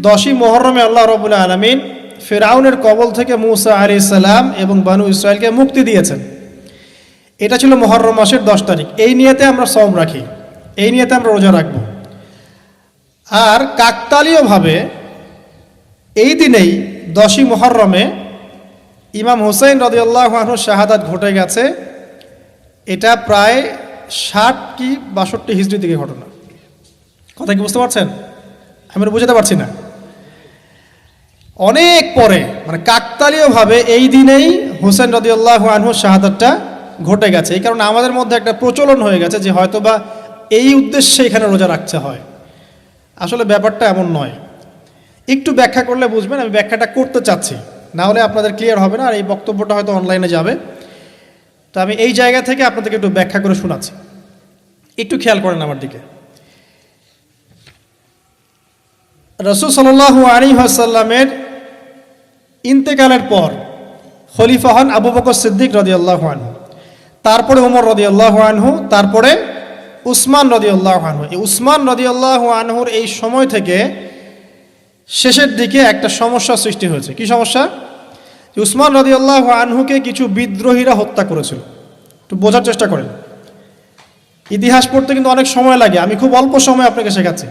10ই মুহররমে আল্লাহ রাব্বুল আলামিন ফিরআউনের কবল থেকে মূসা আলাইহিস সালাম এবং বনু ইসরাইলকে মুক্তি দিয়েছেন। এটা ছিল মুহররম মাসের 10 তারিখ। এই নিয়তে আমরা সওম রাখি, এই নিয়তে আমরা রোজা রাখব। আর কাকতালীয়ভাবে এই দিনেই 10ই মুহররমে ইমাম হুসাইন রাদিয়াল্লাহু আনহু শাহাদাত ঘটে গেছে। এটা প্রায় 60 কি 62 হিজরি দিকে ঘটনা। কথা কি বুঝতে পারছেন? আমি বুঝাতে পারছি না। অনেক পরে, মানে কাকতালীয়ভাবে এই দিনেই হুসাইন রাদিয়াল্লাহু আনহু শাহাদাতটা ঘটে গেছে। এই কারণে আমাদের মধ্যে একটা প্রচলন হয়ে গেছে যে হয়তোবা এই উদ্দেশ্যে এখানে রোজা রাখতে হয়। আসলে ব্যাপারটা এমন নয়। একটু ব্যাখ্যা করলে বুঝবেন, আমি ব্যাখ্যাটা করতে চাচ্ছি, না হলে আপনাদের ক্লিয়ার হবে না, আর এই বক্তব্যটা হয়তো অনলাইনে যাবে। তো আমি এই জায়গা থেকে আপনাদেরকে একটু ব্যাখ্যা করে শোনাচ্ছি, একটু খেয়াল করেন আমার দিকে। রাসূল সাল্লাল্লাহু আলাইহি ওয়াসাল্লামের ইন্তেকালের পর খলিফা হন আবু বকর সিদ্দিক রাদিয়াল্লাহু আনহু, তারপরে ওমর রাদিয়াল্লাহু আনহু, তারপরে উসমান রাদিয়াল্লাহু আনহু। এই উসমান রাদিয়াল্লাহু আনহুর এই সময় থেকে শেষের দিকে একটা সমস্যা সৃষ্টি হয়েছে। কি সমস্যা? উসমান রাদিয়াল্লাহু আনহুকে কিছু বিদ্রোহীরা হত্যা করেছিল। একটু বোঝার চেষ্টা করেন, ইতিহাস পড়তে কিন্তু অনেক সময় লাগে, আমি খুব অল্প সময় আপনাকে শেখাচ্ছি।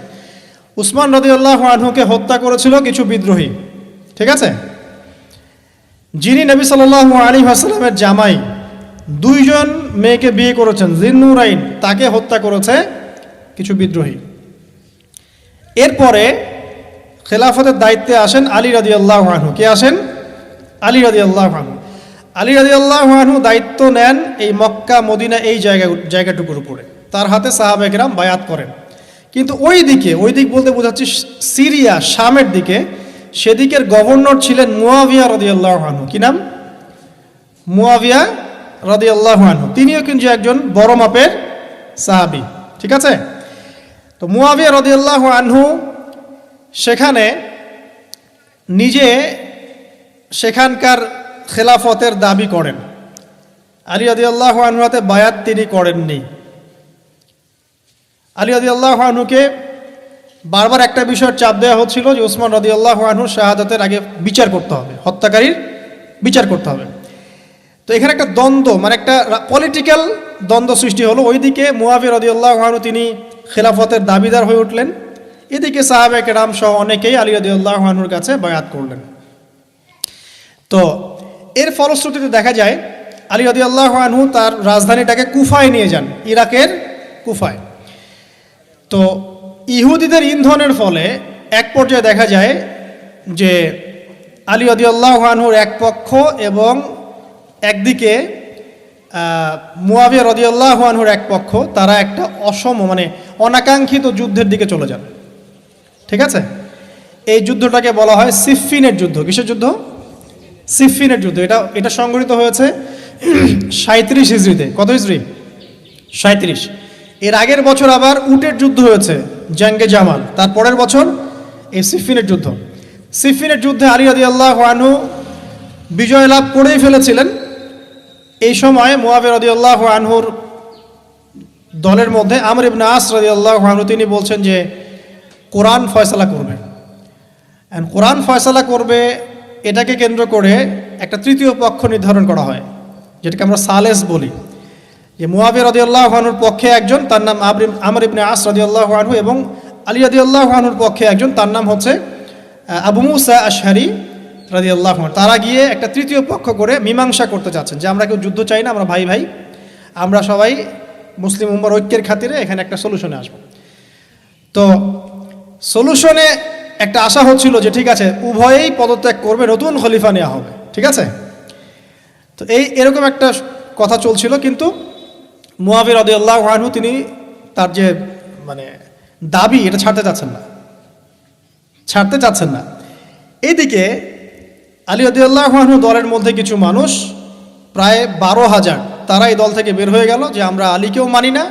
উসমান রাদিয়াল্লাহু আনহুকে হত্যা করেছিল কিছু বিদ্রোহী, ঠিক আছে? যিনি নবী সাল্লাল্লাহু আলাইহি ওয়াসাল্লামের জামাই, 2 জন মেয়েকে বিয়ে করেছেন, জিন্নুরাইন, তাকে হত্যা করেছে কিছু বিদ্রোহী। এরপরে খেলাফতের দায়িত্বে আসেন আলী রাদিয়াল্লাহু আনহু। কে আসেন? আলী রাদিয়াল্লাহু আনহু। আলী রাদিয়াল্লাহু আনহু দায়িত্ব নেন এই মক্কা মদিনা এই জায়গাটুকুর উপরে। তার হাতে সাহাবায়ে কেরাম বায়াত করেন। কিন্তু ওই দিক বলতে বোঝাচ্ছি সিরিয়া, শামের দিকে, সেদিকের গভর্নর ছিলেন মুয়াবিয়া রাদিয়াল্লাহু আনহু। কি নাম? মুয়াবিয়া রাদিয়াল্লাহু আনহু। তিনিও কিন্তু একজন বড় মাপের সাহাবী, ঠিক আছে? তো মুয়াবিয়া রাদিয়াল্লাহু আনহু সেখানে নিজে সেখানকার খেলাফতের দাবি করেন। আলী রাদিয়াল্লাহু আনহুর হাতে বায়াত তিনি করেননি। আলী রাদিয়াল্লাহু আনহুকে বারবার একটা বিষয়ের চাপ দেওয়া হচ্ছিল যে উসমান রাদিয়াল্লাহু আনহুর শাহাদাতের আগে বিচার করতে হবে, হত্যাকারীর বিচার করতে হবে। তো এখানে একটা দ্বন্দ্ব, মানে একটা পলিটিক্যাল দ্বন্দ্ব সৃষ্টি হলো। ওইদিকে মুয়াবিয়া রাদিয়াল্লাহু আনহু তিনি খেলাফতের দাবিদার হয়ে উঠলেন, এদিকে সাহাবায়ে কেরাম সহ অনেকেই আলী রাদিয়াল্লাহু আনহুর কাছে বায়াত করলেন। তো এর ফলশ্রুতিতে দেখা যায় আলী রাদিয়াল্লাহু আনহু তার রাজধানীটাকে কুফায় নিয়ে যান, ইরাকের কুফায়। তো ইহুদিদের ইন্ধনের ফলে এক পর্যায়ে দেখা যায় যে আলী রাদিয়াল্লাহু আনহুর এক পক্ষ এবং একদিকে মুয়াবিয়া রাদিয়াল্লাহু আনহুর এক পক্ষ, তারা একটা মানে অনাকাঙ্ক্ষিত যুদ্ধের দিকে চলে যান, ঠিক আছে? এই যুদ্ধটাকে বলা হয় সিফফিনের যুদ্ধ। কিসের যুদ্ধ? সিফফিনের যুদ্ধ। এটা সংঘটিত হয়েছে 37 হিজরিতে। কত হিজরি? 37। এর আগের বছর আবার উটের যুদ্ধ হয়েছে, জাঙ্গে জামাল। তার পরের বছর এই সিফফিনের যুদ্ধ। সিফফিনের যুদ্ধে আলী রাদিয়াল্লাহু আনহু বিজয় লাভ করেই ফেলেছিলেন। এই সময় মুয়াবিয়া রাদিয়াল্লাহু আনহুর দলের মধ্যে আমর ইবনে আস রাদিয়াল্লাহু আনহু তিনি বলছেন যে কোরআন ফয়সালা করবে। কোরআন ফয়সালা করবে, এটাকে কেন্দ্র করে একটা তৃতীয় পক্ষ নির্ধারণ করা হয়, যেটাকে আমরা সালেস বলি। যে মুয়াবিয়া রাদিয়াল্লাহু আনহুর পক্ষে একজন, তার নাম আমর ইবনে আস রাদিয়াল্লাহু আনহু, এবং আলী রাদিয়াল্লাহু আনহুর পক্ষে একজন, তার নাম হচ্ছে আবু মুসা আশআরি রাদিয়াল্লাহু আনহু। তারা গিয়ে একটা তৃতীয় পক্ষ করে মীমাংসা করতে চাচ্ছেন যে আমরা কেউ যুদ্ধ চাই না, আমরা ভাই ভাই, আমরা সবাই মুসলিম উম্মার ঐক্যের খাতিরে এখানে একটা সলিউশনে আসব। তো সলিউশনে একটা আশা হচ্ছিল যে ঠিক আছে, উভয়েই পদত্যাগ করবে, নতুন খলিফা নেওয়া হবে, ঠিক আছে? তো এরকম একটা কথা চলছিল। কিন্তু মুয়াবিয়া রাদিয়াল্লাহু আনহু তিনি তার যে মানে দাবি, এটা ছাড়তে চাচ্ছেন না। এইদিকে আলী রাদিয়াল্লাহু আনহু দলের মধ্যে কিছু মানুষ, প্রায় 12,000, তারা এই দল থেকে বের হয়ে গেল যে আমরা আলীকেও মানি না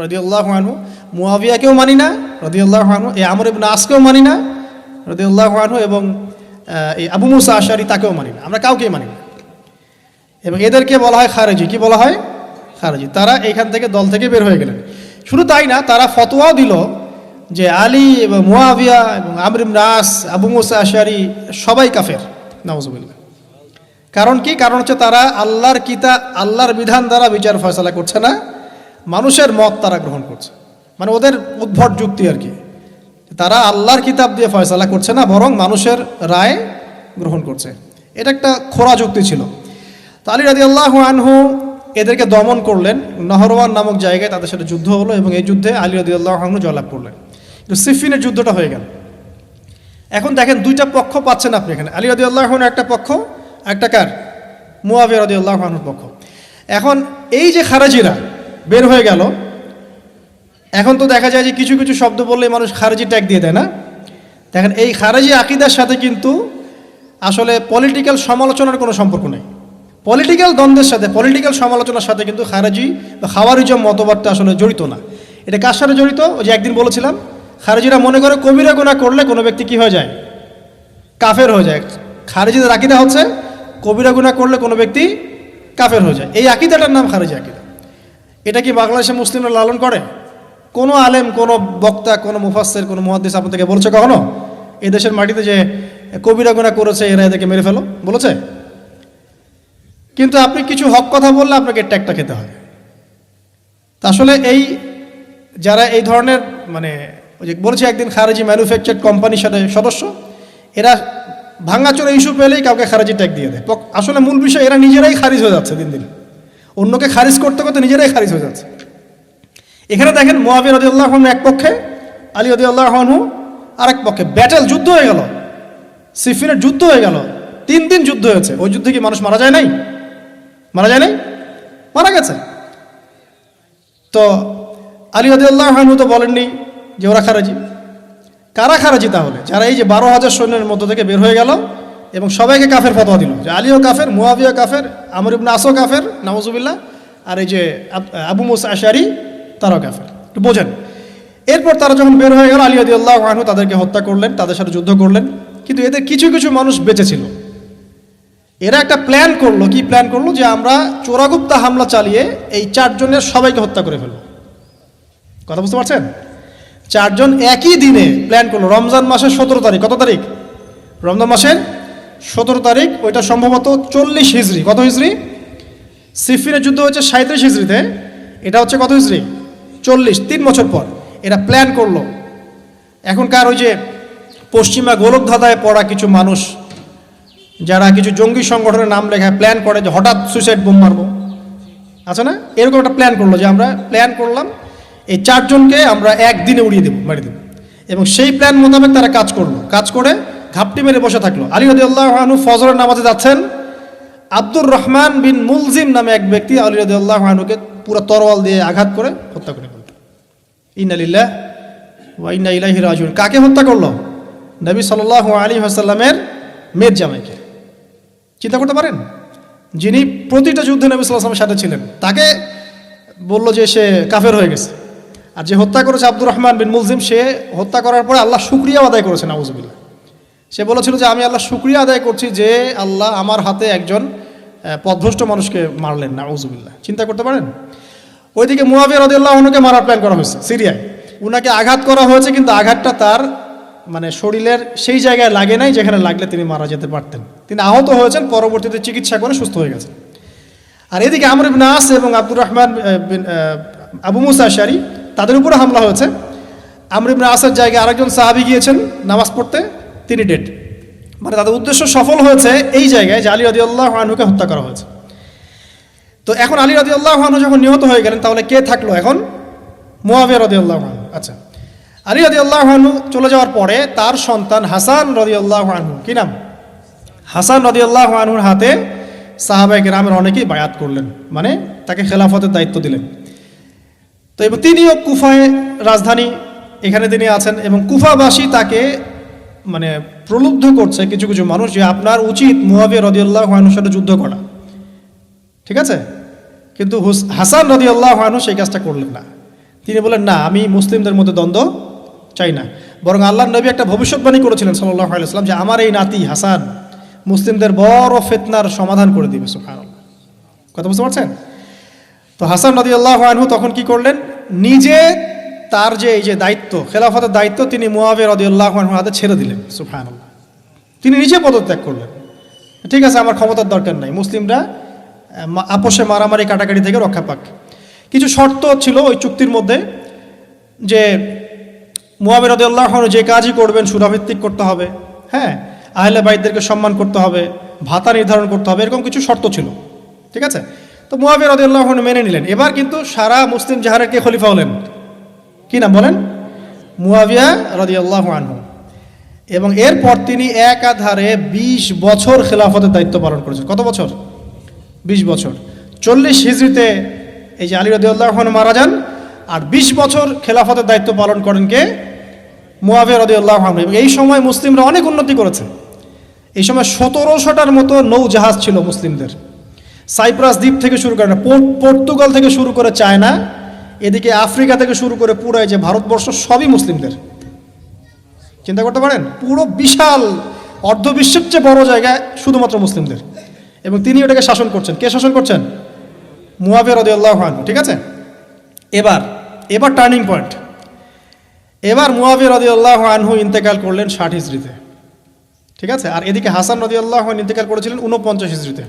রাদিয়াল্লাহু আনহু, মুয়াবিয়াকেও মানি না রাদিয়াল্লাহু আনহু, এই আমর ইবনে আসকেও মানি না রাদিয়াল্লাহু আনহু, এবং এই আবু মুসা আশআরি তাকেও মানি না, আমরা কাউকেই মানি না। এবং এদেরকে বলা হয় খারেজি। কি বলা হয়? খারেজি। তারা এইখান থেকে, দল থেকে বের হয়ে গেলেন। শুধু তাই না, তারা ফতোয়াও দিল যে আলী এবং মুয়াবিয়া এবং আমর ইবনে আস, আবু মুসা আশআরী সবাই কাফের, নাউজুবিল্লাহ। কারণ কি? কারণ হচ্ছে তারা আল্লাহর কিতাব, আল্লাহর বিধান দ্বারা বিচার ফয়সালা করছে না, মানুষের মত তারা গ্রহণ করছে। মানে ওদের উদ্ভট যুক্তি আর কি, তারা আল্লাহর কিতাব দিয়ে ফয়সালা করছে না, বরং মানুষের রায় গ্রহণ করছে। এটা একটা খোরা যুক্তি ছিল। তো আলী রাদিয়াল্লাহু আনহু এদেরকে দমন করলেন। নহরওয়ান নামক জায়গায় তাদের সাথে যুদ্ধ হলো এবং এই যুদ্ধে আলী রাদিয়াল্লাহু আনহু জয়লাভ করলেন। তো সিফিনের যুদ্ধটা হয়ে গেল। এখন দেখেন দুইটা পক্ষ পাচ্ছেন আপনি এখানে, আলী রাদিয়াল্লাহু আনহু একটা পক্ষ, একটা কার? মুয়াবিয়া রাদিয়াল্লাহু আনহুর পক্ষ। এখন এই যে খারেজিরা বের হয়ে গেল, এখন তো দেখা যায় যে কিছু কিছু শব্দ বললেই মানুষ খারেজি ট্যাগ দিয়ে দেয় না। দেখেন এই খারেজি আকিদার সাথে কিন্তু আসলে পলিটিক্যাল সমালোচনার কোনো সম্পর্ক নেই। পলিটিক্যাল দ্বন্দ্বের সাথে, পলিটিক্যাল সমালোচনার সাথে কিন্তু খারেজি বা খাওয়ারিজম মতবাদটা আসলে জড়িত না। এটা কার সাথে জড়িত? ওই যে একদিন বলেছিলাম, খারেজিরা মনে করে কবিরা গুনাহ করলে কোনো ব্যক্তি কি হয়ে যায়? কাফের হয়ে যায়। খারেজিদের আকিদা হচ্ছে কবিরা গুনাহ করলে কোনো ব্যক্তি কাফের হয়ে যায়। এই আকিদাটার নাম খারেজি আকিদা। এটা কি বাংলাদেশে মুসলিমরা লালন করে? কোনো আলেম, কোনো বক্তা, কোনো মুফাসসির, কোনো মুহাদ্দিস আপনাদেরকে বলেছে কখনো এই দেশের মাটিতে যে কবিরা গুনাহ করেছে এরা এদেরকে মেরে ফেলো? বলেছে? কিন্তু আপনি কিছু হক কথা বললে আপনাকে ট্যাগটা খেতে হয়। তা আসলে এই যারা এই ধরনের মানে ওই যে বলেছে একদিন খারেজি ম্যানুফ্যাকচার কোম্পানির সাথে সদস্য, এরা ভাঙাচোরা ইস্যু পেলেই কাউকে খারেজি ট্যাগ দিয়ে দেয়। আসলে মূল বিষয় এরা নিজেরাই খারিজ হয়ে যাচ্ছে দিন দিন, অন্যকে খারিজ করতে করতে নিজেরাই খারিজ হয়ে যাচ্ছে। এখানে দেখেন মুয়াবিয়া রাদিয়াল্লাহু আনহু এক পক্ষে, আলী রাদিয়াল্লাহু আনহু আরেক পক্ষে। ব্যাটেল, যুদ্ধ হয়ে গেল, সিফিনের যুদ্ধ হয়ে গেল, 3 দিন যুদ্ধ হয়েছে। ওই যুদ্ধে কি মানুষ মারা যায় নাই? মারা যায় নাই? মারা গেছে। তো আলী রাদিয়াল্লাহু আনহু তো বলেননি যে ওরা খারেজি। কারা খারেজি তাহলে? যারা এই যে 12,000 সৈন্যের মধ্য থেকে বের হয়ে গেল এবং সবাইকে কাফের ফতোয়া দিল যে আলীও কাফের, মুয়াবিয়া কাফের, আমর ইবনে আসও কাফের, নাউজুবিল্লাহ, আর এই যে আবু মুসা আশআরী তারাও কাফের। একটু বোঝেন। এরপর তারা যখন বের হয়ে গেল, আলী রাদিয়াল্লাহু আনহু তাদেরকে হত্যা করলেন, তাদের সাথে যুদ্ধ করলেন। কিন্তু এদের কিছু কিছু মানুষ বেঁচে ছিল। এরা একটা প্ল্যান করলো। কি প্ল্যান করলো? যে আমরা চোরাগুপ্তা হামলা চালিয়ে এই 4 জনের সবাইকে হত্যা করে ফেলবো। কথা বুঝতে পারছেন? 4 জন একই দিনে প্ল্যান করলো। রমজান মাসের 17 তারিখ। কত তারিখ? রমজান মাসের 17 তারিখ। ওইটা সম্ভবত 40 হিজরি। কত হিজরি? সিফিনের যুদ্ধ হচ্ছে 37 হিজরিতে, এটা হচ্ছে কত হিজরি? 40, 3 বছর পর এরা প্ল্যান করলো। এখনকার ওই যে পশ্চিমা গোলকধাঁধায় পড়া কিছু মানুষ যারা কিছু জঙ্গি সংগঠনের নাম লেখা প্ল্যান করে যে হঠাৎ সুইসাইড বোম মারবো, আছে না? এরকম একটা প্ল্যান করলো যে আমরা প্ল্যান করলাম এই 4 জনকে আমরা একদিনে উড়িয়ে দেবো, মেরে দেবো। এবং সেই প্ল্যান মোতাবেক তারা কাজ করলো। কাজ করে ঘাপটি মেরে বসে থাকলো। আলী রাদিয়াল্লাহু আনহু ফজরের নামাজে যাচ্ছেন, আব্দুর রহমান বিন মুলজিম নামে এক ব্যক্তি আলী রাদিয়াল্লাহু আনহুকে পুরো তরোয়াল দিয়ে আঘাত করে হত্যা করে ফেলল। ইন্না লিল্লাহি ওয়া ইন্না ইলাইহি রাজিউন। কাকে হত্যা করলো? নবী সাল্লাল্লাহু আলাইহি ওয়াসাল্লামের মেয়ের জামাইকে। চিন্তা করতে পারেন? যিনি প্রতিটা যুদ্ধে নবী সাল্লাল্লাহু আলাইহি ওয়াসাল্লামের সাথে ছিলেন, তাকে বললো যে সে কাফের হয়ে গেছে। আর যে হত্যা করেছে আব্দুর রহমান বিন মুলজিম, সে হত্যা করার পরে আল্লাহ শুকরিয়া আদায় করেছে, নাউজুবিল্লাহ। সে বলেছিল যে আমি আল্লাহ শুকরিয়া আদায় করছি যে আল্লাহ আমার হাতে একজন পথভ্রষ্ট মানুষকে মারলেন, নাউজুবিল্লাহ। চিন্তা করতে পারেন? ওইদিকে মুয়াবিয়া রাদিয়াল্লাহু আনহুকে মারার প্ল্যান করা হয়েছে সিরিয়ায়। উনাকে আঘাত করা হয়েছে, কিন্তু আঘাতটা তার মানে শরীরের সেই জায়গায় লাগে নাই যেখানে লাগলে তিনি মারা যেতে পারতেন। তিনি আহত হয়েছেন, পরবর্তীতে চিকিৎসা করে সুস্থ হয়ে গেছেন। আর এদিকে আমর ইবনে আস এবং আব্দুর রহমান আবু মুসা আশআরী তাদের উপরে হামলা হয়েছে। আমর ইবনে আসের জায়গায় আরেকজন সাহাবী গিয়েছেন নামাজ পড়তে, তিনি ডেড। মানে তাদের উদ্দেশ্য সফল হয়েছে এই জায়গায় যে আলী রাদিয়াল্লাহু আনহুকে হত্যা করা হয়েছে। তো এখন আলী রাদিয়াল্লাহু আনহু যখন নিহত হয়ে গেলেন, তাহলে কে থাকলো এখন? মুয়াবিয়া রাদিয়াল্লাহু আনহু। আচ্ছা, আলী রাদিয়াল্লাহু আনহু চলে যাওয়ার পরে তার সন্তান হাসান রাদিয়াল্লাহু আনহু, কি নাম? হাসান রাদিয়াল্লাহু আনহুর হাতে সাহাবায়ে কেরামের অনেকেই বায়াত করলেন, মানে তাকে খেলাফতের দায়িত্ব দিলেন। তো এবং তিনিও কুফায় রাজধানী, এখানে তিনি আছেন এবং কুফাবাসী তাকে মানে প্রলুব্ধ করছে কিছু কিছু মানুষ যে আপনার উচিত মুয়াবিয়া রাদিয়াল্লাহু আনহুর সাথে যুদ্ধ করা, ঠিক আছে? কিন্তু হাসান রাদিয়াল্লাহু আনহু সেই কাজটা করলেন না। তিনি বলেন না, আমি মুসলিমদের মধ্যে দ্বন্দ্ব চাই না, বরং আল্লাহর নবী একটা ভবিষ্যৎবাণী করেছিলেন সাল্লাল্লাহু আলাইহি ওয়াসাল্লাম যে আমার এই নাতি হাসান মুসলিমদের বড় ফিতনার সমাধান করে দিবে। সুবহানাল্লাহ, কথা বুঝতে পারছেন? তো হাসান রাদিয়াল্লাহু আনহু তখন কি করলেন? নিজে তার যে এই যে দায়িত্ব, খেলাফতের দায়িত্ব, তিনি মুয়াবিয়া রাদিয়াল্লাহু আনহুর হাতে ছেড়ে দিলেন। সুবহানাল্লাহ। তিনি নিজে পদত্যাগ করলেন। ঠিক আছে, আমার ক্ষমতার দরকার নাই, মুসলিমরা আপোষে মারামারি কাটাকাটি থেকে রক্ষা পাক। কিছু শর্ত ছিল ওই চুক্তির মধ্যে, যে মুয়াবিয়া রাদিয়াল্লাহু আনহু যে কাজই করবেন সুরাভিত্তিক করতে হবে, হ্যাঁ, আহলে বাইতদেরকে সম্মান করতে হবে, ভাতা নির্ধারণ করতে হবে, এরকম কিছু শর্ত ছিল। ঠিক আছে, তো মুয়াবিয়া রাদিয়াল্লাহু আনহু মেনে নিলেন। এবার কিন্তু সারা মুসলিম জাহারের কে খলিফা হলেন? কি নাম বলেন? মুয়াবিয়া রাদিয়াল্লাহু আনহু। এবং এরপর তিনি একাধারে 20 বছর খেলাফতের দায়িত্ব পালন করেছেন। কত বছর? 20 বছর। 40 হিজরিতে এই যে আলী রাদিয়াল্লাহু আনহু মারা যান, আর 20 বছর খেলাফতের দায়িত্ব পালন করেন কে? মুয়াবিয়া রাদিয়াল্লাহু আনহু। এবং এই সময় মুসলিমরা অনেক উন্নতি করেছে। এই সময় 1700টার মতো নৌজাহাজ ছিল মুসলিমদের। সাইপ্রাস দ্বীপ থেকে শুরু করে, পর্তুগাল থেকে শুরু করে চায়না, এদিকে আফ্রিকা থেকে শুরু করে পুরো যে ভারতবর্ষ, সবই মুসলিমদের। চিন্তা করতে পারেন, পুরো বিশাল অর্ধবিশ্বের চেয়ে বড় জায়গায় শুধুমাত্র মুসলিমদের। এবং তিনি ওটাকে শাসন করছেন। কে শাসন করছেন? মুয়াবিয়া রাদিয়াল্লাহু আনহু। ঠিক আছে, এবার টার্নিং পয়েন্ট। এবার মুয়াবিয়া রাদিয়াল্লাহু আনহু ইন্তেকাল করলেন 60 হিজরিতে। ঠিক আছে, আর এদিকে হাসান রাদিয়াল্লাহু আনহু ইন্তেকাল করেছিলেন 49 হিজরিতে।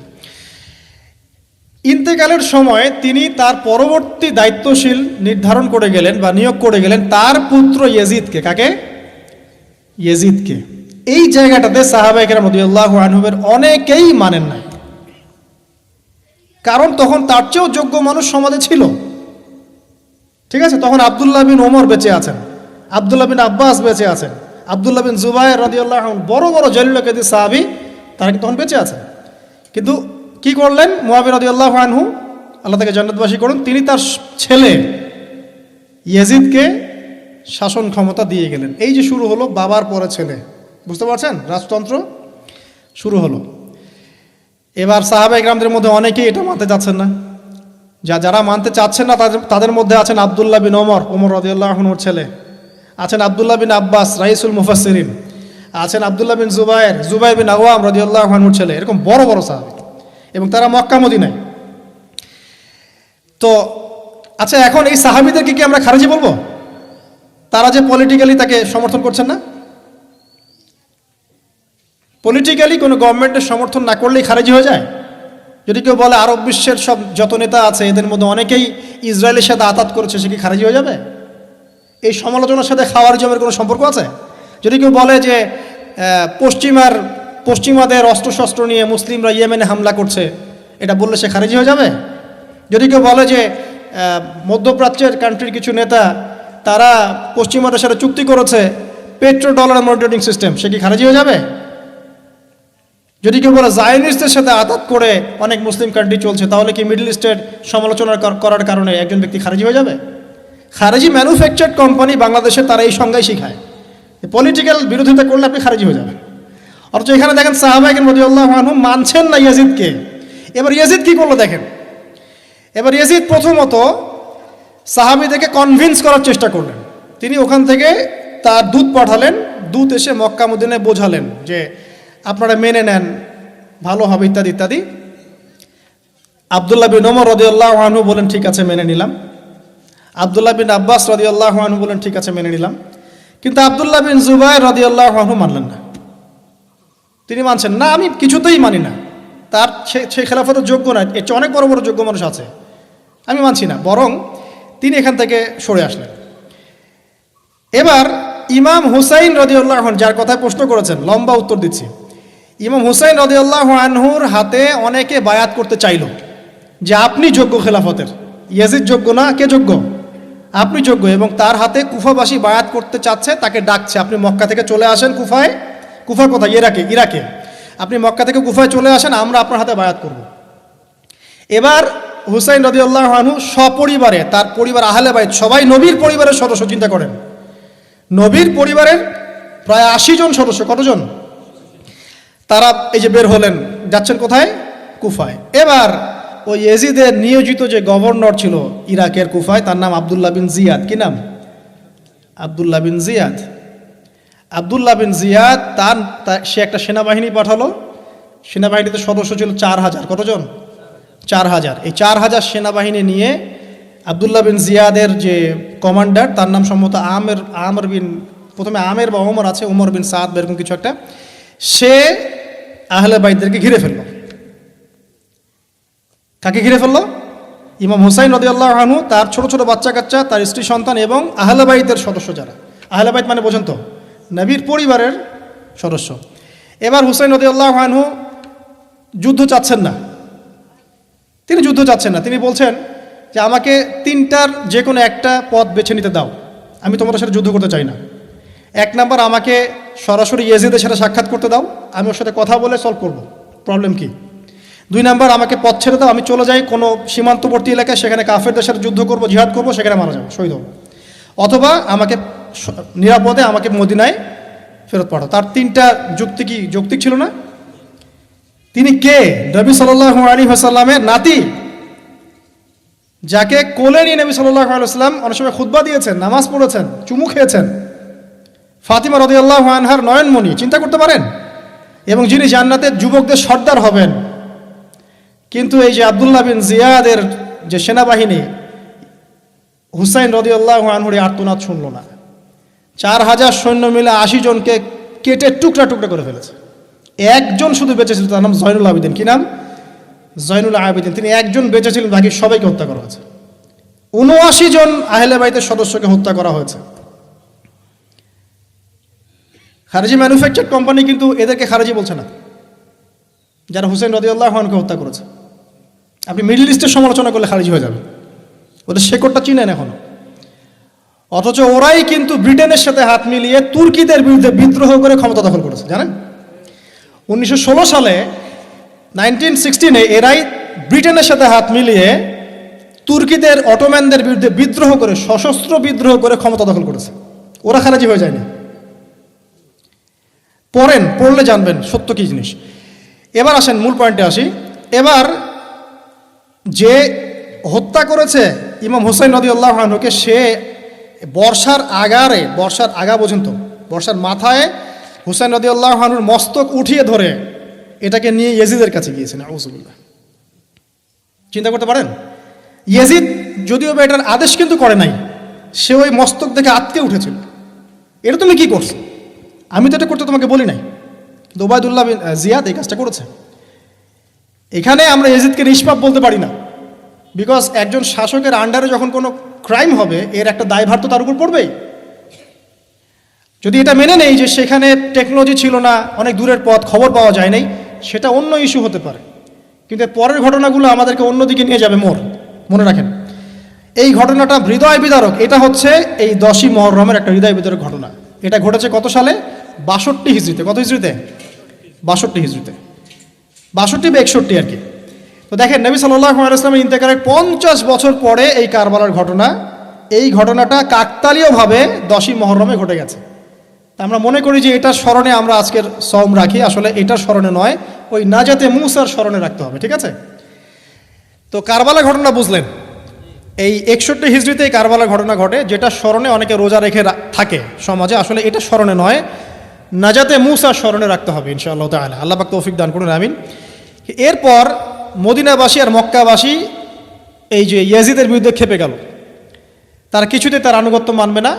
ইন্তেকালের সময় তিনি তার পরবর্তী দায়িত্বশীল নির্ধারণ করে গেলেন বা নিয়োগ করে গেলেন তার পুত্র ইয়েজিদকে। কাকে? ইয়েজিদকে। এই জায়গাটাতে সাহাবায়ে কেরাম রাদিয়াল্লাহু আনহুমের অনেকেই মানেন নাই, কারণ তখন তার চেয়েও যোগ্য মানুষ সমাজে ছিল। ঠিক আছে, তখন আব্দুল্লাহ বিন ওমর বেঁচে আছেন, আব্দুল্লাহ বিন আব্বাস বেঁচে আছেন, আব্দুল্লাহ বিন জুবায়ের রাদিয়াল্লাহু আনহু, বড় বড় জলিল কাদির সাহাবী, তারা তখন বেঁচে আছেন। কিন্তু কি করলেন মুয়াবিয়া রাদিয়াল্লাহু আনহু, আল্লাহ তাকে জান্নাতবাসী করুন, তিনি তার ছেলে ইয়েজিদকে শাসন ক্ষমতা দিয়ে গেলেন। এই যে শুরু হলো বাবার পরে ছেলে, বুঝতে পারছেন, রাজতন্ত্র শুরু হলো। এবার সাহাবায়ে কেরামদের মধ্যে অনেকেই এটা মানতে চাচ্ছেন না। যারা মানতে চাচ্ছেন না তাদের মধ্যে আছেন আব্দুল্লাহ বিন ওমর রাদিয়াল্লাহু আনহুর ছেলে, আছেন আব্দুল্লাহ বিন আব্বাস রাইসুল মুফাসসিরিন, আছেন আব্দুল্লাহ বিন জুবায়ের বিন আওয়াম রাদিয়াল্লাহু আনহুর ছেলে, এরকম বড় বড় সাহাবী, এবং তারা মক্কা মদিনায়। তো আচ্ছা, এখন এই সাহাবীদেরকে কি আমরা খারেজি বলবো? তারা যে পলিটিক্যালি তাকে সমর্থন করছেন না, পলিটিক্যালি কোনো গভর্নমেন্টের সমর্থন না করলেই খারেজি হয়ে যায়? যদি কেউ বলে আরব বিশ্বের সব যত নেতা আছে এদের মধ্যে অনেকেই ইসরায়েলের সাথে আতাত করেছে, সে কি খারেজি হয়ে যাবে? এই সমালোচনার সাথে খাওয়ারিজমের কোনো সম্পর্ক আছে? যদি কেউ বলে যে পশ্চিমাদের অস্ত্রশস্ত্র নিয়ে মুসলিমরা ইয়েমেনে হামলা করছে, এটা বললে সে খারেজি হয়ে যাবে? যদি কেউ বলে যে মধ্যপ্রাচ্যের কান্ট্রির কিছু নেতা তারা পশ্চিমাদের সাথে চুক্তি করেছে পেট্রো ডলার মনিটরিং সিস্টেম, সে কি খারেজি হয়ে যাবে? যদি কেউ বলে জায়নিস্টদের সাথে আতাত করে অনেক মুসলিম কান্ট্রি চলছে, তাহলে কি মিডল ইস্টের সমালোচনা করার কারণে একজন ব্যক্তি খারেজি হয়ে যাবে? খারেজি ম্যানুফ্যাকচার্ড কোম্পানি বাংলাদেশে তারা এই সংজ্ঞাই শিখায়, পলিটিক্যাল বিরোধিতা করলে আপনি খারেজি হয়ে যাবেন। অথচ এখানে দেখেন সাহাবায়ে কেরাম রাদিয়াল্লাহু আনহু মানছেন না ইয়াজিদকে। এবার ইয়াজিদ কি করলো দেখেন। এবার ইয়াজিদ প্রথমত সাহাবীদেরকে কনভিন্স করার চেষ্টা করলেন। তিনি ওখান থেকে তার দূত পাঠালেন, দূত এসে মক্কা মদিনায় বোঝালেন যে আপনারা মেনে নেন, ভালো হবে, ইত্যাদি ইত্যাদি। আব্দুল্লাহ বিন ওমর রাদিয়াল্লাহু আনহু বলেন ঠিক আছে মেনে নিলাম, আব্দুল্লাহ বিন আব্বাস রাদিয়াল্লাহু আনহু বলেন ঠিক আছে মেনে নিলাম। কিন্তু আব্দুল্লাহ বিন জুবায়ের রাদিয়াল্লাহু আনহু মানলেন না। তিনি মানছেন না, আমি কিছুতেই মানি না, তার সে খেলাফতের যোগ্য না, এর চেয়ে অনেক বড় বড় যোগ্য মানুষ আছে, আমি মানছি না। বরং তিনি এখান থেকে সরে আসলেন। এবার ইমাম হুসাইন রাদিয়াল্লাহু আনহু, যার কথায় প্রশ্ন করেছেন, লম্বা উত্তর দিচ্ছি, ইমাম হুসাইন রাদিয়াল্লাহু আনহুর হাতে অনেকে বায়াত করতে চাইল যে আপনি যোগ্য খেলাফতের, ইয়াজিদ যোগ্য না, কে যোগ্য? আপনি যোগ্য। এবং তার হাতে কুফাবাসী বায়াত করতে চাচ্ছে, তাকে ডাকছে আপনি মক্কা থেকে চলে আসেন কুফায়। কুফা কোথায়? ইরাকে। আপনি মক্কা থেকে কুফায় চলে আসেন, আমরা আপনার হাতে বায়াত করব। এবার হুসাইন রাদিয়াল্লাহু আনহু সপরিবারে, তার পরিবার আহলে বাইত সবাই নবীর পরিবারের সদস্য, চিন্তা করেন, নবীর পরিবারের প্রায় 80 জন সদস্য, কতজন? তারা এই যে বের হলেন, যাচ্ছেন কোথায়? কুফায়। এবার ওই ইয়াজিদের নিয়োজিত যে গভর্নর ছিল ইরাকের কুফায়, তার নাম আব্দুল্লাহ বিন জিয়াদ। কি নাম? আব্দুল্লাহ বিন জিয়াদ। আব্দুল্লাহ বিন জিয়াদ সে একটা সেনাবাহিনী পাঠালো। সেনাবাহিনীতে সদস্য ছিল 4000। কতজন? 4000। এই 4000 সেনাবাহিনী নিয়ে আবদুল্লাহ বিন জিয়াদের যে কমান্ডার, তার নাম সম্ভবত আমর বিন, প্রথমে আমের বা ওমর আছে, ওমর বিন সাদ এরকম কিছু একটা, সে আহলে বাইতদেরকে ঘিরে ফেলল। কাকে ঘিরে ফেলল? ইমাম হুসাইন রাদিয়াল্লাহু আনহু, তার ছোট ছোট বাচ্চা কাচ্চা, তার স্ত্রী সন্তান এবং আহলে বাইতের সদস্য যারা। আহলে বাইত মানে বোঝেন তো, নবীর পরিবারের সদস্য। এবার হুসাইন রাদিয়াল্লাহু আনহু যুদ্ধ চাচ্ছেন না, তিনি যুদ্ধ চাচ্ছেন না। তিনি বলছেন যে আমাকে তিনটার যে কোনো একটা পথ বেছে নিতে দাও, আমি তোমাদের সাথে যুদ্ধ করতে চাই না। এক নাম্বার, আমাকে সরাসরি ইয়েজিদের সাথে সাক্ষাৎ করতে দাও, আমি ওর সাথে কথা বলে সলভ করব, প্রবলেম কি। দুই নাম্বার, আমাকে পথ ছেড়ে দাও, আমি চলে যাই কোনো সীমান্তবর্তী এলাকায়, সেখানে কাফেরদের সাথে যুদ্ধ করব, জিহাদ করব, সেখানে মারা যাবো, শহীদ হব। অথবা আমাকে নিরাপদে আমাকে মদিনায় ফেরত পাঠাও। তার তিনটা যুক্তি কি যৌক্তিক ছিল না? তিনি কে? নবী সাল্লাল্লাহু আলাইহি ওয়াসাল্লামের নাতি, যাকে কোলে নিয়ে নবী সাল্লাল্লাহু আলাইহি ওয়াসাল্লাম অনেক সময় খুতবা দিয়েছেন, নামাজ পড়েছেন, চুমু খেয়েছেন। ফাতিমা রাদিয়াল্লাহু আনহার নয়নমণি, চিন্তা করতে পারেন, এবং যিনি জান্নাতের যুবকদের সর্দার হবেন। কিন্তু এই যে আবদুল্লাহ বিন জিয়াদের যে সেনাবাহিনী, হুসাইন রাদিয়াল্লাহু আনহুর আর্তনাদ শুনল না। 4000 সৈন্য মিলে 80 জনকে কেটে টুকরা টুকরা করে ফেলেছে। একজন শুধু বেঁচে ছিল, তার নাম জয়নুল আবেদিন। কি নাম? জয়নুল আবেদিন। তিনি একজন বেঁচে ছিলেন, বাকি সবাইকে হত্যা করা হয়েছে। 79 জন আহলে বাইতের সদস্যকে হত্যা করা হয়েছে। খারেজি ম্যানুফ্যাকচার কোম্পানি কিন্তু এদেরকে খারেজি বলছে না, যারা হুসাইন রাদিয়াল্লাহু আনহুকে হত্যা করেছে। আপনি মিডল ইস্টের সমালোচনা করলে খারেজি হয়ে যাবে, ওদের শেকড়টা চিনেন এখনো। অথচ ওরাই কিন্তু ব্রিটেনের সাথে হাত মিলিয়ে তুর্কিদের বিরুদ্ধে বিদ্রোহ করে ক্ষমতা দখল করেছে, জানেন? 1916 সালে 1916 এরাই ব্রিটেনের সাথে হাত মিলিয়ে তুর্কিদের, অটোম্যানদের বিরুদ্ধে বিদ্রোহ করে, সশস্ত্র বিদ্রোহ করে ক্ষমতা দখল করেছে। ওরা খারাজি হয়ে যায়নি। পড়লে জানবেন সত্য কি জিনিস। এবার আসেন মূল পয়েন্টে আসি। এবার যে হত্যা করেছে ইমাম হুসাইন রাদিয়াল্লাহু আনহুকে, সে বর্ষার আগা বোঝেন তো, বর্ষার মাথায় হুসাইন রাদিয়াল্লাহু আনহুর মস্তক উঠিয়ে ধরে এটাকে নিয়ে ইয়েজিদের কাছে গিয়েছেন। আউযুবিল্লাহ। চিন্তা করতে পারেন, ইয়েজিদ যদিও বা এটার আদেশ কিন্তু করে নাই, সে ওই মস্তক দেখে আটকে উঠেছিল। এটা তুমি কি করছো? আমি তো এটা করতে তোমাকে বলি নাই, কিন্তু ওবায়দুল্লাহ বিন জিয়াদ এই কাজটা করেছে। এখানে আমরা ইয়েজিদকে নিষ্পাপ বলতে পারি না, বিকজ একজন শাসকের আন্ডারে যখন কোনো ক্রাইম হবে, এর একটা দায়ভার তো তার উপর পড়বেই। যদি এটা মেনে নেই যে সেখানে টেকনোলজি ছিল না, অনেক দূরের পথ, খবর পাওয়া যায় নাই, সেটা অন্য ইস্যু হতে পারে। কিন্তু পরের ঘটনাগুলো আমাদেরকে অন্যদিকে নিয়ে যাবে। মনে রাখেন, এই ঘটনাটা হৃদয় বিদারক। এটা হচ্ছে এই 10ই মুহররমের একটা হৃদয় বিদারক ঘটনা। এটা ঘটেছে কত সালে? 62 হিজরিতে। কত হিজরিতে? 62 হিজরিতে, 62 বা 61 আর কি। তো দেখেন, নবী সাল্লাল্লাহু আলাইহি ওয়াসাল্লামের ইন্তেকালের 50 বছর পরে এই কারবালার ঘটনা, এই ঘটনাটা কাকতালীয়ভাবে 10ই মুহররমে ঘটে গেছে। তা আমরা মনে করি যে এটার স্মরণে আমরা আজকের সওম রাখি, আসলে এটার স্মরণে নয়, ওই নাজাতে মুসার স্মরণে রাখতে হবে। ঠিক আছে? তো কারবালা ঘটনা বুঝলেন, এই 61 হিজরিতে এই কারবালা ঘটনা ঘটে, যেটা স্মরণে অনেকে রোজা রেখে থাকে সমাজে। আসলে এটা স্মরণে নয়, নাজাতে মুসার স্মরণে রাখতে হবে ইনশাআল্লাহ তাআলা। আল্লাহ পাক তৌফিক দান করুন, আমিন। এরপর মদিনাবাসী আর মক্কাবাসী এই যে ইয়েজিদের বিরুদ্ধে খেপে গেল। তারা কিছুতে তার আনুগত্য মানবে না,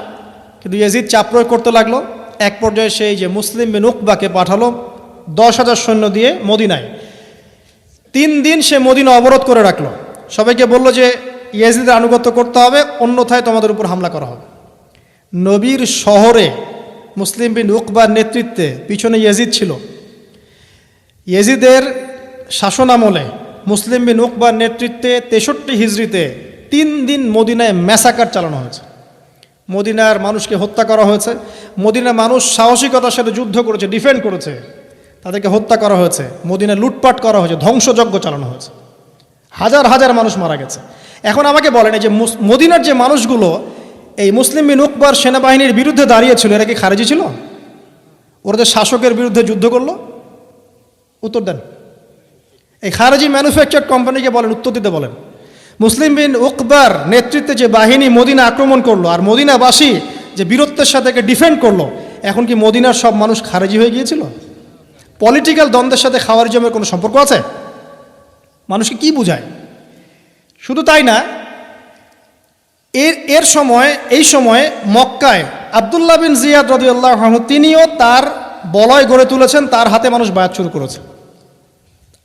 কিন্তু ইয়েজিদ চাপ প্রয়োগ করতে লাগলো। এক পর্যায়ে সেই যে মুসলিম বিন উকবাকে পাঠালো 10,000 সৈন্য দিয়ে মদিনায়। 3 দিন সে মদিনা অবরোধ করে রাখলো। সবাইকে বলল যে ইয়েজিদের আনুগত্য করতে হবে, অন্যথায় তোমাদের উপর হামলা করা হবে। নবীর শহরে মুসলিম বিন উকবার নেতৃত্বে পিছনে ইয়েজিদ ছিল। ইয়েজিদের শাসনামলে মুসলিম বিন উকবার নেতৃত্বে 63 হিজরিতে 3 দিন মদিনায় ম্যাসাকার চালানো হয়েছে। মদিনার মানুষকে হত্যা করা হয়েছে। মদিনার মানুষ সাহসিকতার সাথে যুদ্ধ করেছে, ডিফেন্ড করেছে, তাদেরকে হত্যা করা হয়েছে। মদিনায় লুটপাট করা হয়েছে, ধ্বংসযজ্ঞ চালানো হয়েছে, হাজার হাজার মানুষ মারা গেছে। এখন আমাকে বলেন, এই যে মদিনার যে মানুষগুলো এই মুসলিম বিন উকবার সেনাবাহিনীর বিরুদ্ধে দাঁড়িয়েছিল, এরা কি খারেজি ছিল? ওরা যে শাসকের বিরুদ্ধে যুদ্ধ করলো, উত্তর দেন। এই খারেজি ম্যানুফ্যাকচার কোম্পানিকে বলেন, উত্তর দিতে বলেন। মুসলিম বিন উকবার নেতৃত্বে যে বাহিনী মদিনা আক্রমণ করলো, আর মদিনাবাসী যে বীরত্বের সাথে ডিফেন্ড করলো, এখন কি মদিনার সব মানুষ খারেজি হয়ে গিয়েছিল? পলিটিক্যাল দ্বন্দ্বের সাথে খাওয়ারিজমের কোনো সম্পর্ক আছে? মানুষকে কি বুঝায়? শুধু তাই না, এর সময় এই সময়ে মক্কায় আব্দুল্লাহ বিন জিয়াদ রাদিয়াল্লাহু আনহু তিনিও তার বলয় গড়ে তুলেছেন, তার হাতে মানুষ বায়াত শুরু করেছে।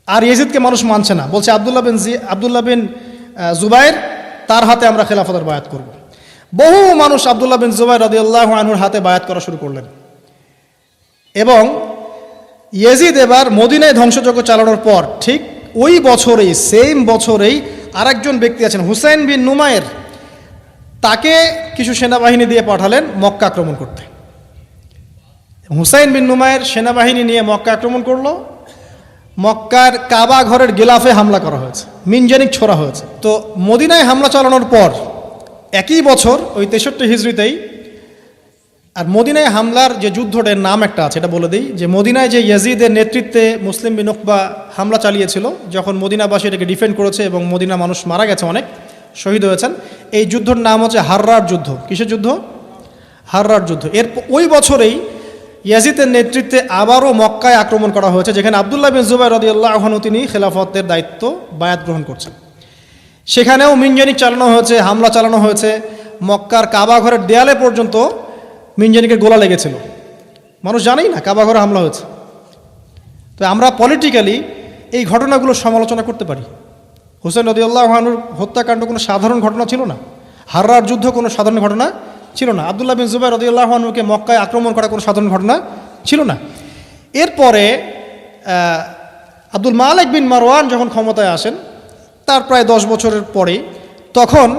আর ইয়াজিদকে মানুষ মানছে না, বলছে আব্দুল্লাহ বিন জুবাইর তার হাতে আমরা খেলাফতের বায়াত করব। বহু মানুষ আব্দুল্লাহ বিন জুবাইর রাদিয়াল্লাহু আনহুর হাতে বায়াত করা শুরু করলেন। এবং ইয়াজিদ এবার মদিনায় ধ্বংসযজ্ঞ চালানোর পর ঠিক ওই বছরেই, সেম বছরেই আরেকজন ব্যক্তি আছেন হুসাইন বিন নুমায়ের, তাকে কিছু সেনাবাহিনী দিয়ে পাঠালেন মক্কা আক্রমণ করতে। হুসাইন বিন নুমায়ের সেনাবাহিনী নিয়ে মক্কা আক্রমণ করলো। মক্কার কাবা ঘরের গিলাফে হামলা করা হয়েছে, মিনজানিক ছোড়া হয়েছে। তো মদিনায় হামলা চালানোর পর একই বছর ওই 63 হিজরিতেই, আর মদিনায় হামলার যে যুদ্ধটার নাম একটা আছে, এটা বলে দিই যে মদিনায় যে ইয়াজিদের নেতৃত্বে মুসলিম বিন উকবা হামলা চালিয়েছিল, যখন মদিনাবাসী এটাকে ডিফেন্ড করেছে এবং মদিনা মানুষ মারা গেছে, অনেক শহীদ হয়েছেন, এই যুদ্ধের নাম হচ্ছে হাররার যুদ্ধ। কিসের যুদ্ধ? হাররার যুদ্ধ। ওই বছরেই ইয়াজিদের নেতৃত্বে আবারও মক্কায় আক্রমণ করা হয়েছে, যেখানে আব্দুল্লাহ বিন জুবাইর রাদিয়াল্লাহু আনহু তিনি খেলাফতের দায়িত্ব বায়াত গ্রহণ করছেন। সেখানেও মিনজানিক চালানো হয়েছে, হামলা চালানো হয়েছে। মক্কার কাবা ঘরের দেয়ালে পর্যন্ত মিনজানিকের গোলা লেগেছিল, মানুষ জানেই না কাবা ঘরে হামলা হয়েছে। তো আমরা পলিটিক্যালি এই ঘটনাগুলো সমালোচনা করতে পারি। হুসাইন রাদিয়াল্লাহু আনহুর হত্যাকাণ্ড কোনো সাধারণ ঘটনা ছিল না, হাররার যুদ্ধ কোনো সাধারণ ঘটনা ছিল না, আব্দুল্লাহ বিন জুবাইর রাদিয়াল্লাহু আনহুকে মক্কায় আক্রমণ করা কোনো সাধারণ ঘটনা ছিল না। এরপরে আব্দুল মালিক বিন মারওয়ান যখন ক্ষমতায় আসেন, তার প্রায় 10 বছরের পরেই, তখন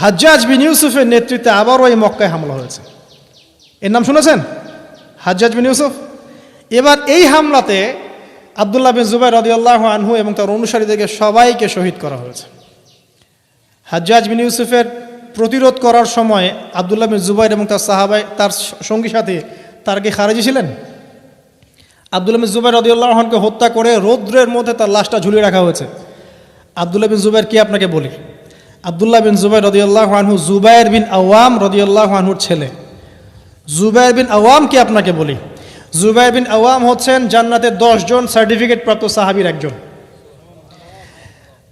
হাজ্জাজ বিন ইউসুফের নেতৃত্বে আবারও এই মক্কায় হামলা হয়েছে। এর নাম শুনেছেন? হাজ্জাজ বিন ইউসুফ। এবার এই হামলাতে আব্দুল্লাহ বিন জুবাইর রাদিয়াল্লাহু আনহু এবং তার অনুসারীদেরকে সবাইকে শহীদ করা হয়েছে। হাজ্জাজ বিন ইউসুফের প্রতিরোধ করার সময় আব্দুল্লাহ বিন জুবাইর এবং তার সাহাবাই, তার সঙ্গী সাথী, তারা কি খারেজি ছিলেন? আব্দুল্লাহ বিন জুবাইর রাদিয়াল্লাহু আনহুকে হত্যা করে রৌদ্রের মধ্যে তার লাশটা ঝুলিয়ে রাখা হয়েছে। আব্দুল্লাহ বিন জুবাইর কি আপনাকে বলি? আব্দুল্লাহ বিন জুবাইর রাদিয়াল্লাহু আনহু জুবাইর বিন আওয়াম রাদিয়াল্লাহু আনহুর ছেলে। জুবাইর বিন আওয়াম কি আপনাকে বলি? জুবাইর বিন আওয়াম হচ্ছেন জান্নাতের 10 জন সার্টিফিকেট প্রাপ্ত সাহাবীর একজন।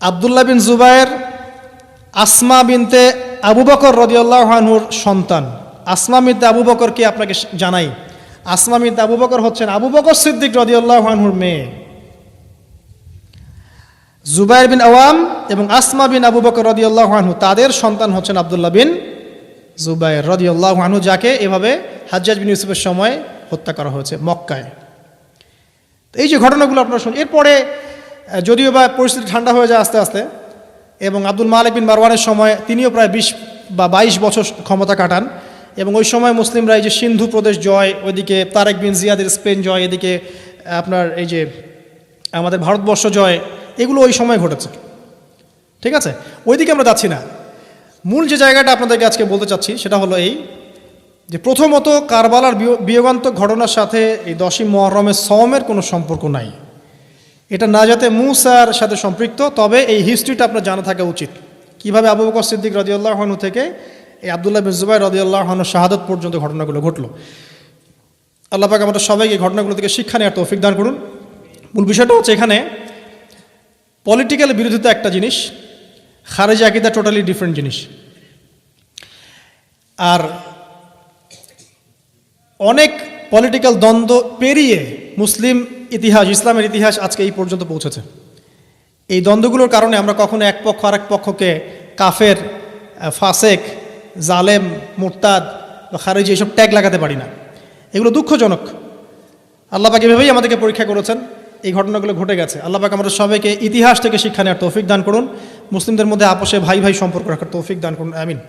আব্দুল্লাহ বিন জুবাইর আসমা বিনতে আবু বকর রাদিয়াল্লাহু আনহুর সন্তান। আসমা বিনতে আবু বকর কি আপনাকে জানাই? আসমা বিনতে আবু বকর হচ্ছেন আবু বকর সিদ্দিক রাদিয়াল্লাহু আনহুর মেয়ে। জুবাইর বিন আওয়াম এবং আসমা বিন আবু বকর রাদিয়াল্লাহু আনহু, তাদের সন্তান হচ্ছেন আব্দুল্লাহ বিন জুবাইর রাদিয়াল্লাহু আনহু, যাকে এভাবে হাজ্জাজ বিন ইউসুফের সময় হত্যা করা হয়েছে মক্কায়। এই যে ঘটনাগুলো আপনারা শুনুন। এরপরে যদিও বা পরিস্থিতি ঠান্ডা হয়ে যায় আস্তে আস্তে, এবং আব্দুল মালিক বিন মারওয়ানের সময় তিনিও প্রায় 20 বা 22 বছর ক্ষমতা কাটান, এবং ওই সময় মুসলিমরা এই যে সিন্ধু প্রদেশ জয়, ওইদিকে তারেক বিন জিয়াদের স্পেন জয়, এদিকে আপনার এই যে আমাদের ভারতবর্ষ জয়, এগুলো ওই সময় ঘটেছে। ঠিক আছে, ওইদিকে আমরা যাচ্ছি না। মূল যে জায়গাটা আপনাদেরকে আজকে বলতে চাচ্ছি সেটা হলো এই যে প্রথমত কারবালার বিয়োগান্তক ঘটনার সাথে এই 10ই মুহররমের সওমের কোনো সম্পর্ক নাই। এটা না যাতে মুসার সাথে সম্পৃক্ত, তবে এই হিস্ট্রিটা আপনার জানা থাকা উচিত, কিভাবে আবু বকর সিদ্দিক রাদিয়াল্লাহু আনহু থেকে এই আব্দুল্লাহ বিন জুবাইর রাদিয়াল্লাহু আনহু শাহাদাত পর্যন্ত ঘটনাগুলো ঘটলো। আল্লাহ পাক আমাদের সবাইকে ঘটনাগুলো থেকে শিক্ষা নেওয়ার তৌফিক দান করুন। মূল বিষয়টা হচ্ছে এখানে পলিটিক্যাল বিরোধিতা একটা জিনিস, খারেজি আকীদা টোটালি ডিফারেন্ট জিনিস। আর অনেক পলিটিক্যাল দ্বন্দ্ব পেরিয়ে মুসলিম ইতিহাস, ইসলামের ইতিহাস আজকে এই পর্যন্ত পৌঁছেছে। এই দ্বন্দ্বগুলোর কারণে আমরা কখনো এক পক্ষ আরেক পক্ষকে কাফের, ফাসেক, জালেম, মুরতাদ বা খারেজি এইসব ট্যাগ লাগাতে পারি না। এগুলো দুঃখজনক। আল্লাহ পাক এভাবেই আমাদেরকে পরীক্ষা করেছেন, এই ঘটনাগুলো ঘটে গেছে। আল্লাহ পাক আমাদের সবাইকে ইতিহাস থেকে শিক্ষা নেওয়ার তৌফিক দান করুন, মুসলিমদের মধ্যে আপোষে ভাই ভাই সম্পর্ক রাখার তৌফিক দান করুন। আমিন।